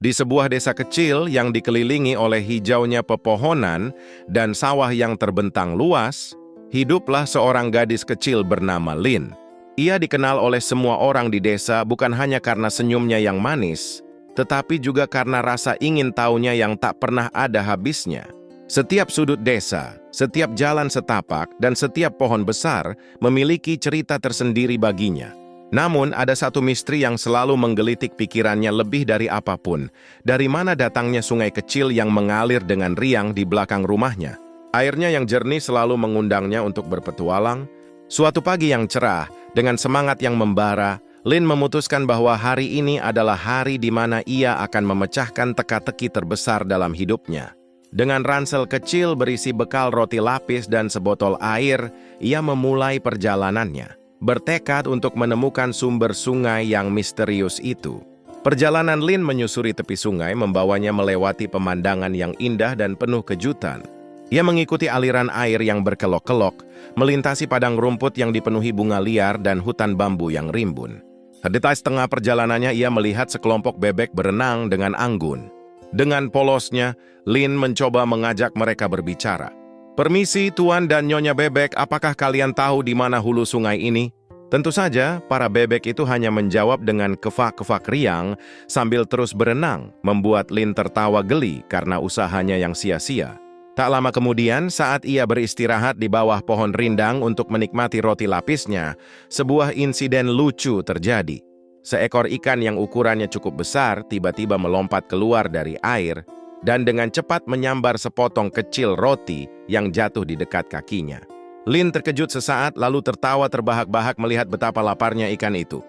Di sebuah desa kecil yang dikelilingi oleh hijaunya pepohonan dan sawah yang terbentang luas, hiduplah seorang gadis kecil bernama Lin. Ia dikenal oleh semua orang di desa bukan hanya karena senyumnya yang manis, tetapi juga karena rasa ingin tahunya yang tak pernah ada habisnya. Setiap sudut desa, setiap jalan setapak, dan setiap pohon besar memiliki cerita tersendiri baginya. Namun, ada satu misteri yang selalu menggelitik pikirannya lebih dari apapun. Dari mana datangnya sungai kecil yang mengalir dengan riang di belakang rumahnya? Airnya yang jernih selalu mengundangnya untuk berpetualang. Suatu pagi yang cerah, dengan semangat yang membara, Lin memutuskan bahwa hari ini adalah hari di mana ia akan memecahkan teka-teki terbesar dalam hidupnya. Dengan ransel kecil berisi bekal roti lapis dan sebotol air, ia memulai perjalanannya, bertekad untuk menemukan sumber sungai yang misterius itu. Perjalanan Lin menyusuri tepi sungai membawanya melewati pemandangan yang indah dan penuh kejutan. Ia mengikuti aliran air yang berkelok-kelok, melintasi padang rumput yang dipenuhi bunga liar dan hutan bambu yang rimbun. Di tengah perjalanannya ia melihat sekelompok bebek berenang dengan anggun. Dengan polosnya, Lin mencoba mengajak mereka berbicara. "Permisi, Tuan dan Nyonya Bebek, apakah kalian tahu di mana hulu sungai ini?" Tentu saja, para bebek itu hanya menjawab dengan kefak-kefak riang sambil terus berenang, membuat Lin tertawa geli karena usahanya yang sia-sia. Tak lama kemudian, saat ia beristirahat di bawah pohon rindang untuk menikmati roti lapisnya, sebuah insiden lucu terjadi. Seekor ikan yang ukurannya cukup besar tiba-tiba melompat keluar dari air dan dengan cepat menyambar sepotong kecil roti yang jatuh di dekat kakinya. Lin terkejut sesaat lalu tertawa terbahak-bahak melihat betapa laparnya ikan itu.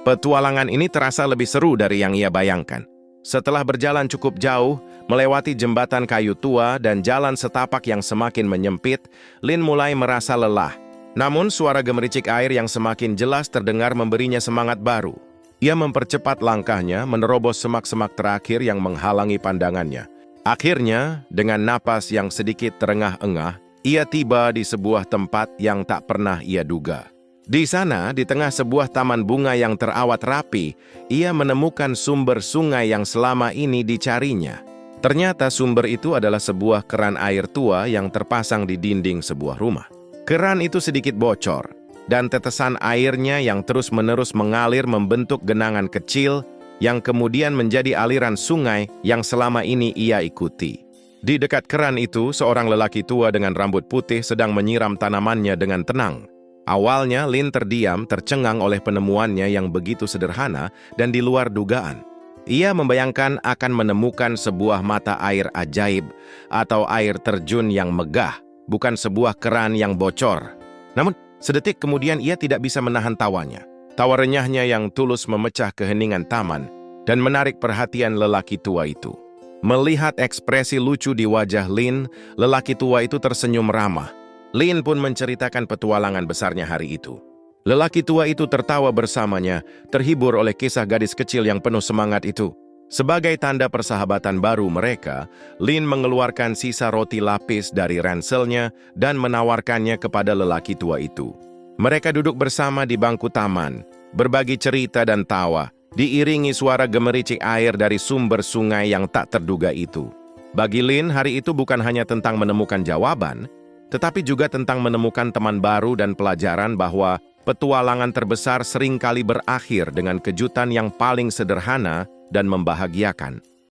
Petualangan ini terasa lebih seru dari yang ia bayangkan. Setelah berjalan cukup jauh, melewati jembatan kayu tua dan jalan setapak yang semakin menyempit, Lin mulai merasa lelah. Namun suara gemericik air yang semakin jelas terdengar memberinya semangat baru. Ia mempercepat langkahnya menerobos semak-semak terakhir yang menghalangi pandangannya. Akhirnya, dengan napas yang sedikit terengah-engah, ia tiba di sebuah tempat yang tak pernah ia duga. Di sana, di tengah sebuah taman bunga yang terawat rapi, ia menemukan sumber sungai yang selama ini dicarinya. Ternyata sumber itu adalah sebuah keran air tua yang terpasang di dinding sebuah rumah. Keran itu sedikit bocor, dan tetesan airnya yang terus-menerus mengalir membentuk genangan kecil yang kemudian menjadi aliran sungai yang selama ini ia ikuti. Di dekat keran itu, seorang lelaki tua dengan rambut putih sedang menyiram tanamannya dengan tenang. Awalnya, Lin terdiam, tercengang oleh penemuannya yang begitu sederhana dan di luar dugaan. Ia membayangkan akan menemukan sebuah mata air ajaib atau air terjun yang megah, bukan sebuah keran yang bocor. Namun, sedetik kemudian ia tidak bisa menahan tawanya. Tawa renyahnya yang tulus memecah keheningan taman dan menarik perhatian lelaki tua itu. Melihat ekspresi lucu di wajah Lin, lelaki tua itu tersenyum ramah. Lin pun menceritakan petualangan besarnya hari itu. Lelaki tua itu tertawa bersamanya, terhibur oleh kisah gadis kecil yang penuh semangat itu. Sebagai tanda persahabatan baru mereka, Lin mengeluarkan sisa roti lapis dari ranselnya dan menawarkannya kepada lelaki tua itu. Mereka duduk bersama di bangku taman, berbagi cerita dan tawa, diiringi suara gemericik air dari sumber sungai yang tak terduga itu. Bagi Lin, hari itu bukan hanya tentang menemukan jawaban, tetapi juga tentang menemukan teman baru dan pelajaran bahwa petualangan terbesar seringkali berakhir dengan kejutan yang paling sederhana dan membahagiakan.